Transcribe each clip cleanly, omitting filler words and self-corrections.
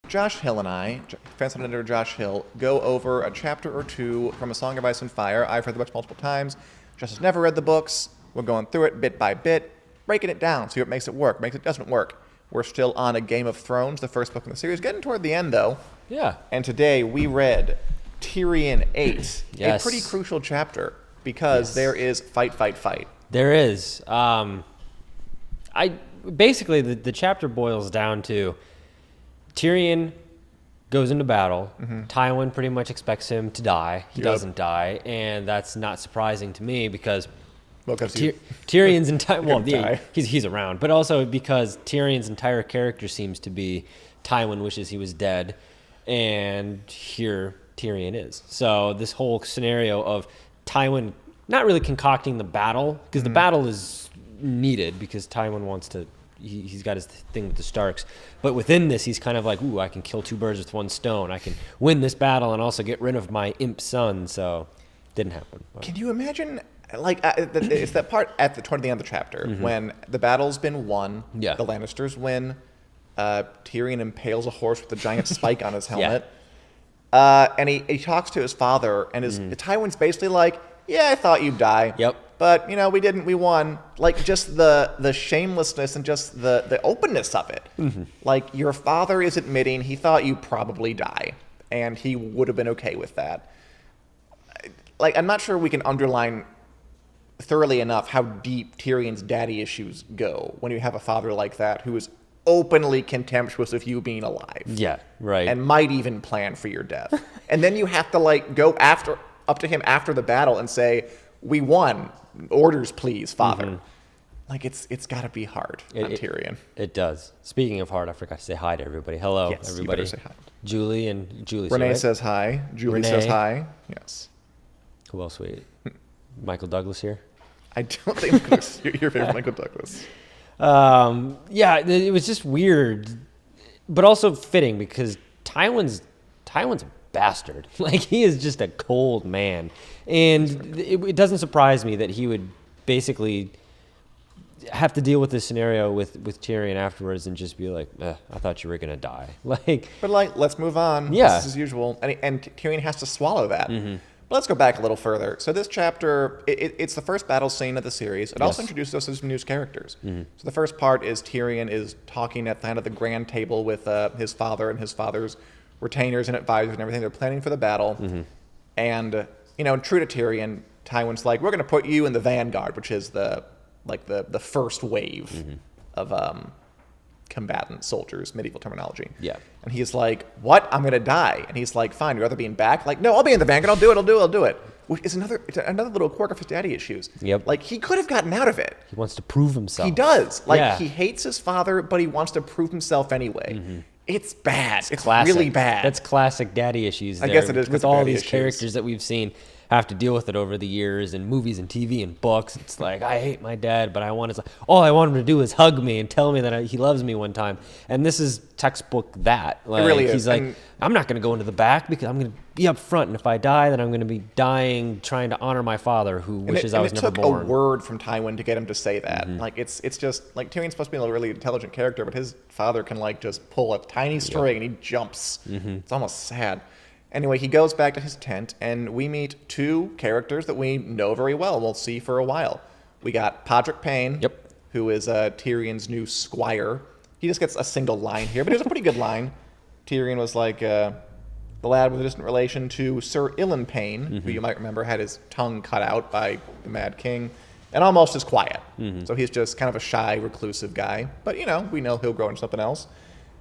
Josh Hill and I, Fancy Editor Josh Hill, go over a chapter or two from A Song of Ice and Fire. I've read the books multiple times. Josh has never read the books. We're going through it bit by bit, breaking it down, see what makes it work, makes it doesn't work. We're still on A Game of Thrones, the first book in the series, getting toward the end, though. Yeah. And today we read Tyrion VIII, Yes. a pretty crucial chapter, because there is fight, fight, fight. There is. Basically, the chapter boils down to Tyrion goes into battle. Tywin pretty much expects him to die. He doesn't die, and that's not surprising to me because Tyrion's entire he's around, but also because Tyrion's entire character seems to be Tywin wishes he was dead, and here Tyrion is. So this whole scenario of Tywin not really concocting the battle, because the battle is needed because Tywin wants to. He's got his thing with the Starks. But within this, he's kind of like, ooh, I can kill two birds with one stone. I can win this battle and also get rid of my imp son. So didn't happen. But. Can you imagine, like, it's that part toward the end of the chapter when the battle's been won, the Lannisters win, Tyrion impales a horse with a giant spike on his helmet, and he talks to his father, and Tywin's basically like, yeah, I thought you'd die. Yep. But, we didn't, we won. Like, just the shamelessness and just the openness of it. Like, your father is admitting he thought you'd probably die, and he would have been okay with that. Like, I'm not sure we can underline thoroughly enough how deep Tyrion's daddy issues go when you have a father like that who is openly contemptuous of you being alive. Yeah, right. And might even plan for your death. And then you have to, like, go up to him after the battle and say, we won. Orders, please, father. Like, it's got to be hard on Tyrion. It does. Speaking of hard, I forgot to say hi to everybody. Hello, everybody. You better say hi. Julie. Renee says hi. Julie says hi. Yes. Who else Michael Douglas here? I don't think your favorite Michael Douglas. Yeah, it was just weird, but also fitting because Tywin's a bastard. Like, he is just a cold man, and it doesn't surprise me that he would basically have to deal with this scenario with Tyrion afterwards and just be like, I thought you were gonna die. But let's move on. Yeah, this is usual, and Tyrion has to swallow that. But let's go back a little further. So this chapter, it's the first battle scene of the series. It also introduces us to some new characters. So the first part is Tyrion is talking at the end of the grand table with his father and his father's retainers and advisors and everything. They're planning for the battle. And, true to Tyrion, Tywin's like, we're going to put you in the vanguard, which is the first wave of combatant soldiers, medieval terminology. Yeah. And he's like, what? I'm going to die. And he's like, fine, you'd rather be in back? Like, no, I'll be in the vanguard. I'll do it. Which is another little quirk of his daddy issues. Yep. Like, he could have gotten out of it. He wants to prove himself. He does. Like, he hates his father, but he wants to prove himself anyway. It's bad. It's really bad. That's classic daddy issues. I guess it is. With all these characters that we've seen have to deal with it over the years in movies and TV and books. It's like, I hate my dad, but all I want him to do is hug me and tell me that he loves me one time. And this is textbook that. Like, it really is. He's like, I'm not going to go into the back because I'm going to be up front. And if I die, then I'm going to be dying trying to honor my father who wishes I was never born. It took a word from Tywin to get him to say that. Like, it's just, like, Tyrion's supposed to be a really intelligent character, but his father can, like, just pull a tiny string and he jumps. It's almost sad. Anyway, he goes back to his tent, and we meet two characters that we know very well and we'll see for a while. We got Podrick Payne, who is Tyrion's new squire. He just gets a single line here, but it was a pretty good line. Tyrion was like the lad with a distant relation to Sir Ilan Payne, who you might remember had his tongue cut out by the Mad King, and almost as quiet. So he's just kind of a shy, reclusive guy. But, we know he'll grow into something else.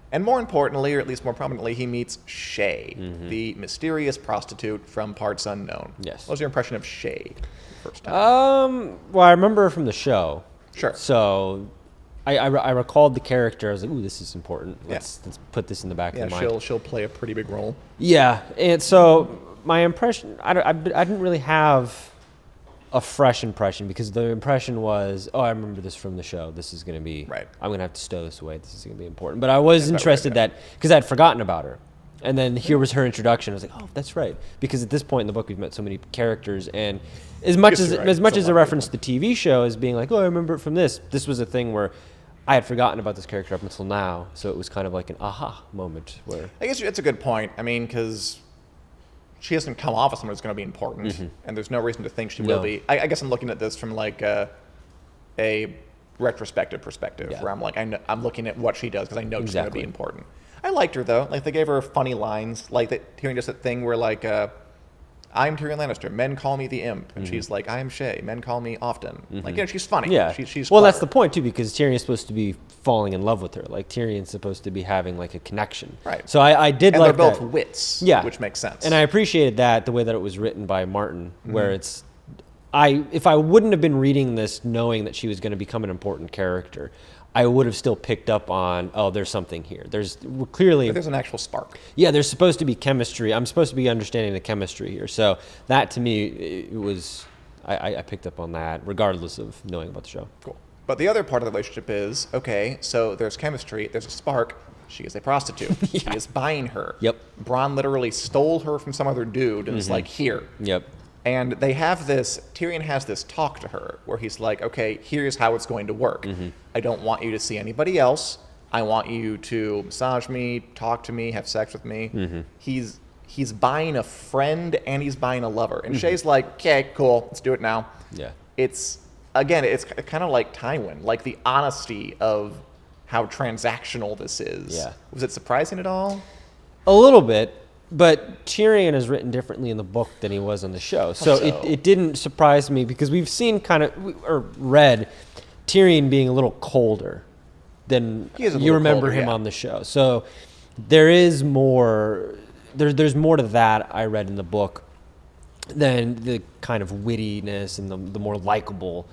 And more importantly, or at least more prominently, he meets Shay, the mysterious prostitute from parts unknown. Yes. What was your impression of Shay the first time? Well, I remember her from the show. Sure. So I recalled the character. I was like, ooh, this is important. Let's put this in the back of the mind. Yeah, she'll play a pretty big role. Yeah, and so my impression, I didn't really have a fresh impression because the impression was, I remember this from the show. This is going to be, I'm going to have to stow this away. This is going to be important. But I was interested that, because I'd forgotten about her. And then here was her introduction. I was like, oh, that's right. Because at this point in the book, we've met so many characters. And as much as a reference to the TV show as being like, I remember it from this was a thing where I had forgotten about this character up until now, so it was kind of like an aha moment where I guess it's a good point. I mean, because she doesn't come off as someone who's going to be important, and there's no reason to think she will be. I guess I'm looking at this from like a retrospective perspective, where I'm like, I'm looking at what she does because I know she's going to be important. I liked her though. Like they gave her funny lines, like that. Tyrion does that thing where like, I'm Tyrion Lannister. Men call me the Imp, and she's like, I am Shay. Men call me often. Like, she's funny. Yeah, she's well, clever. that's the point too, because Tyrion's supposed to be falling in love with her. Like Tyrion's supposed to be having like a connection. Right. So I did and like they're both that. wits. Yeah, which makes sense. And I appreciated that the way that it was written by Martin, where it's. If I wouldn't have been reading this knowing that she was going to become an important character, I would have still picked up on, oh, there's something here. There's clearly... But there's an actual spark. Yeah, there's supposed to be chemistry. I'm supposed to be understanding the chemistry here. So that, to me, it was... I picked up on that, regardless of knowing about the show. Cool. But the other part of the relationship is, okay, so there's chemistry, there's a spark. She is a prostitute. He is buying her. Yep. Bronn literally stole her from some other dude and is like, here. Yep. And they have this, Tyrion has this talk to her where he's like, okay, here's how it's going to work. I don't want you to see anybody else. I want you to massage me, talk to me, have sex with me. He's buying a friend and he's buying a lover. And Shay's like, okay, cool, let's do it now. Yeah. It's, again, it's kind of like Tywin, like the honesty of how transactional this is. Yeah. Was it surprising at all? A little bit. But Tyrion is written differently in the book than he was on the show. So it didn't surprise me because we've seen or read Tyrion being a little colder than you remember him on the show. So there is more, there's more to that I read in the book than the kind of wittiness and the more likable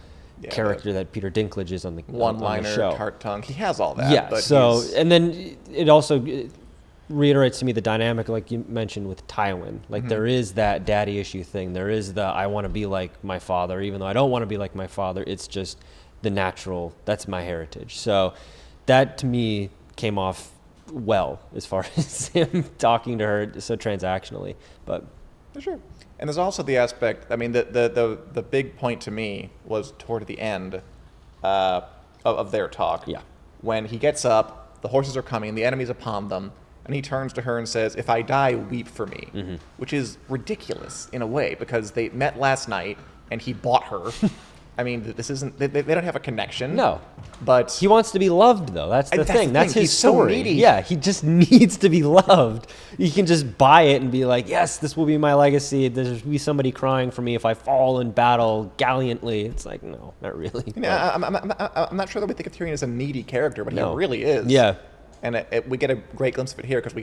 character that Peter Dinklage is on the one-liner, show. tart tongue. He has all that. Yeah, but so, and then it also... reiterates to me the dynamic, like you mentioned with Tywin. Like there is that daddy issue thing. There is the I want to be like my father, even though I don't want to be like my father. It's just the natural. That's my heritage. So that to me came off well as far as him talking to her so transactionally. But for sure. And there's also the aspect. I mean, the big point to me was toward the end of their talk. Yeah. When he gets up, the horses are coming, the enemy's upon them. And he turns to her and says, if I die, weep for me, which is ridiculous in a way because they met last night and he bought her. I mean, this isn't, they don't have a connection. No. But he wants to be loved, though. That's the thing. That's his story. So needy. Yeah, he just needs to be loved. He can just buy it and be like, yes, this will be my legacy. There'll be somebody crying for me if I fall in battle gallantly. It's like, no, not really. You know, I'm not sure that we think of Tyrion as a needy character, but he really is. Yeah. And we get a great glimpse of it here because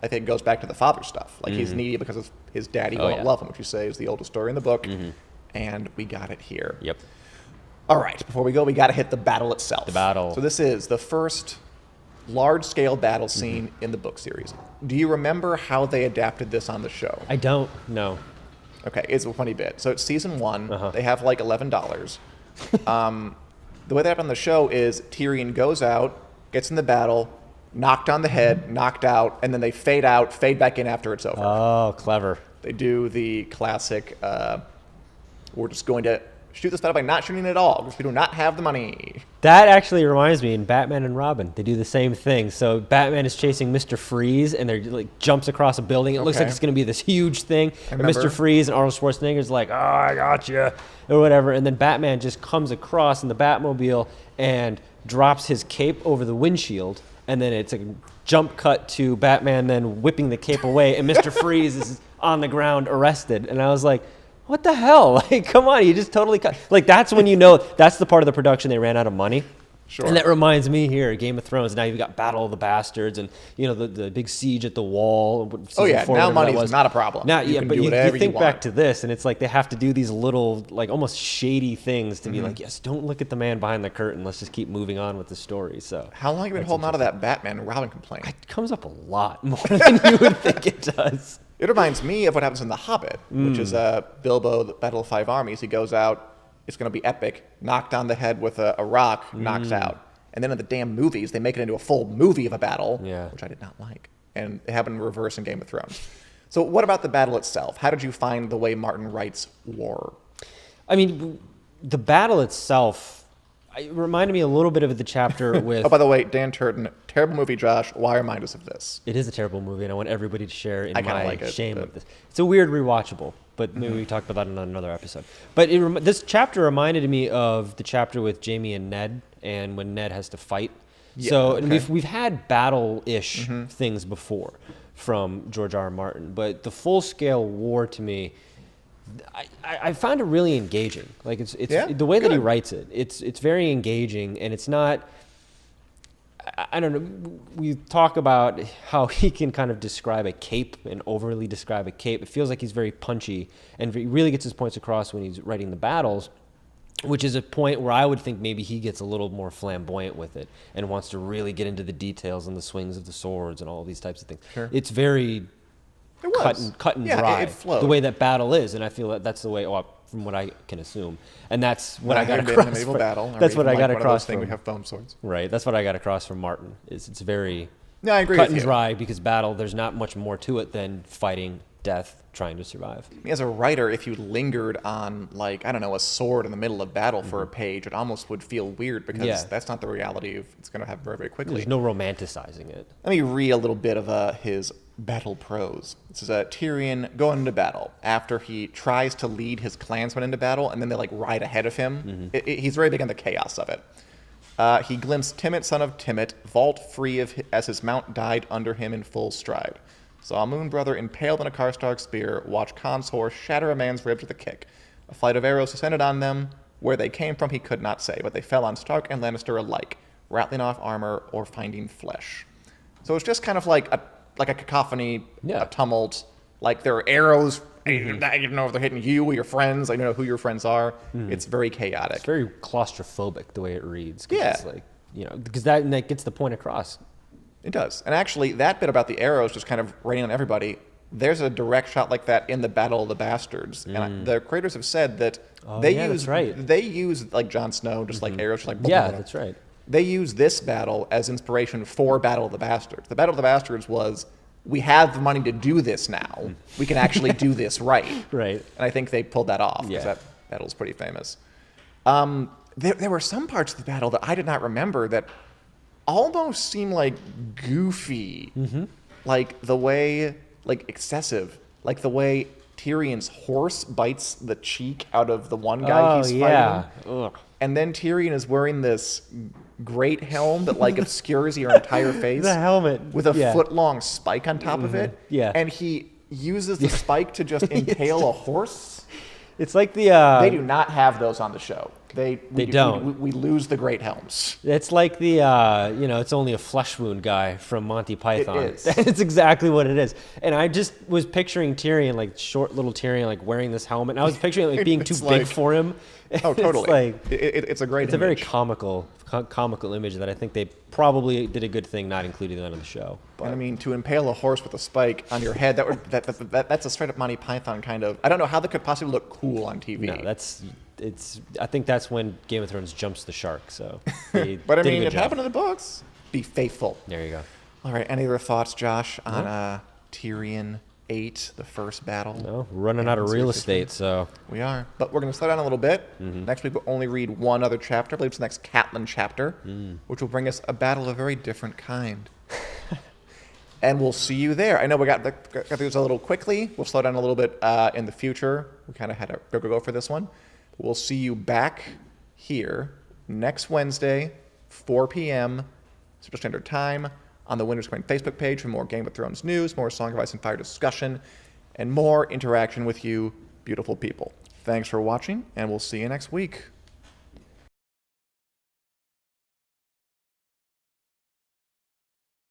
I think it goes back to the father stuff. Like he's needy because of his daddy won't love him, which you say is the oldest story in the book. And we got it here. Yep. All right, before we go, we got to hit the battle itself. The battle. So this is the first large-scale battle scene in the book series. Do you remember how they adapted this on the show? I don't know. Okay, it's a funny bit. So it's season 1. They have like $11. The way they have it on the show is Tyrion goes out, gets in the battle, knocked on the head, knocked out, and then they fade out, fade back in after it's over. Oh, clever. They do the classic, we're just going to shoot this battle by not shooting at all because we do not have the money. That actually reminds me in Batman and Robin. They do the same thing. So Batman is chasing Mr. Freeze and they're like jumps across a building. It looks like it's going to be this huge thing. And Mr. Freeze and Arnold Schwarzenegger's like, oh, I got you, or whatever. And then Batman just comes across in the Batmobile and drops his cape over the windshield. And then it's a jump cut to Batman then whipping the cape away, and Mr. Freeze is on the ground arrested. And I was like, what the hell? Like, come on, you just totally cut. Like, that's when you know that's the part of the production they ran out of money. Sure. And that reminds me here, Game of Thrones. Now you've got Battle of the Bastards, and you know the big siege at the wall. Oh yeah, now money is not a problem. Now, you but you think back to this, and it's like they have to do these little, like almost shady things to be like, yes, don't look at the man behind the curtain. Let's just keep moving on with the story. So how long have you been holding on to that Batman and Robin complaint? It comes up a lot more than you would think it does. It reminds me of what happens in The Hobbit, which is Bilbo, the Battle of Five Armies. He goes out, it's going to be epic, knocked on the head with a rock, knocks out. And then in the damn movies, they make it into a full movie of a battle, which I did not like. And it happened in reverse in Game of Thrones. So what about the battle itself? How did you find the way Martin writes war? I mean, the battle itself, It reminded me a little bit of the chapter with. Oh, by the way, Dan Turton, terrible movie, Josh. Why remind us of this? It is a terrible movie, and I want everybody to share in my like it, shame but- of this. It's a weird rewatchable, but maybe we talked about that in another episode. But this chapter reminded me of the chapter with Jamie and Ned, and when Ned has to fight. Yeah, So okay. and we've had battle-ish things before from George R. R. Martin, but the full-scale war to me, I found it really engaging. Like it's Yeah? the way that he Good. writes it. It's very engaging, and it's not. I don't know. We talk about how he can kind of describe a cape and overly describe a cape. It feels like he's very punchy, and he really gets his points across when he's writing the battles, which is a point where I would think maybe he gets a little more flamboyant with it and wants to really get into the details and the swings of the swords and all these types of things. Sure. It's very It was. cut and Yeah, dry. it flowed. The way that battle is, and I feel that that's the way. Well, from what I can assume, and that's what I got Having been across. in a medieval from- battle. or That's what even, I got like, one of those across things from. we have foam swords. Right, that's what I got across from Martin. Is it's very No, I agree cut with and you. dry because battle. There's not much more to it than fighting, death, trying to survive. As a writer, if you lingered on, like, I don't know, a sword in the middle of battle for a page, it almost would feel weird because Yeah. that's not the reality of it's going to happen very, very quickly. There's no romanticizing it. Let me read a little bit of his battle prose. This is Tyrion going into battle after he tries to lead his clansmen into battle, and then they like ride ahead of him. He's very big on the chaos of it. He glimpsed Timett, son of Timett, vault free as his mount died under him in full stride. Saw Moonbrother impaled on a Karstark spear, watched Khan's horse shatter a man's ribs with a kick. A flight of arrows descended on them. Where they came from he could not say, but they fell on Stark and Lannister alike, rattling off armor or finding flesh. So it's just kind of like a cacophony, Yeah. a tumult. Like there are arrows. You don't know if they're hitting you or your friends. I don't know who your friends are. It's very chaotic. It's very claustrophobic the way it reads. 'Cause Yeah. It's like, because that gets the point across. It does. And actually, that bit about the arrows just kind of raining on everybody, there's a direct shot like that in the Battle of the Bastards. And the creators have said that they yeah, use that's right. they use like Jon Snow, just like arrows, just like blah, Yeah, blah, blah. that's right. They use this battle as inspiration for Battle of the Bastards. The Battle of the Bastards was, we have the money to do this now. We can actually do this right. Right. And I think they pulled that off because Yeah. that battle's pretty famous. There were some parts of the battle that I did not remember that almost seemed like goofy. Like the way, like excessive. Like the way Tyrion's horse bites the cheek out of the one guy he's fighting. Ugh. And then Tyrion is wearing this great helm that like obscures your entire face. The helmet. With a Yeah. foot-long spike on top of it. Yeah. And he uses the spike to just impale a horse. It's like the. They do not have those on the show. We don't. We lose the great helms. It's like the, it's only a flesh wound guy from Monty Python. is. It's exactly what it is. And I just was picturing Tyrion, like short little Tyrion, like wearing this helmet. And I was picturing it like being too It's big like- for him. Oh, It's totally. like, It's a great it's a very image. comical image that I think they probably did a good thing not including that on the show. And I mean, to impale a horse with a spike on your head, that's a straight up Monty Python kind of. I don't know how that could possibly look cool on TV. No, I think that's when Game of Thrones jumps the shark. So, they But I did a mean, good it job. happened in the books. Be faithful. There you go. All right. Any other thoughts, Josh, on Tyrion VIII, the first battle? No, we're running out of real estate, so We are. But we're going to slow down a little bit. Next week, we'll only read one other chapter. I believe it's the next Catelyn chapter, which will bring us a battle of a very different kind. And we'll see you there. I know we got through this a little quickly. We'll slow down a little bit in the future. We kind of had a go for this one. We'll see you back here next Wednesday, 4 p.m. Central Standard Time, on the Winter's Coin Facebook page for more Game of Thrones news, more Song of Ice and Fire discussion, and more interaction with you, beautiful people. Thanks for watching, and we'll see you next week.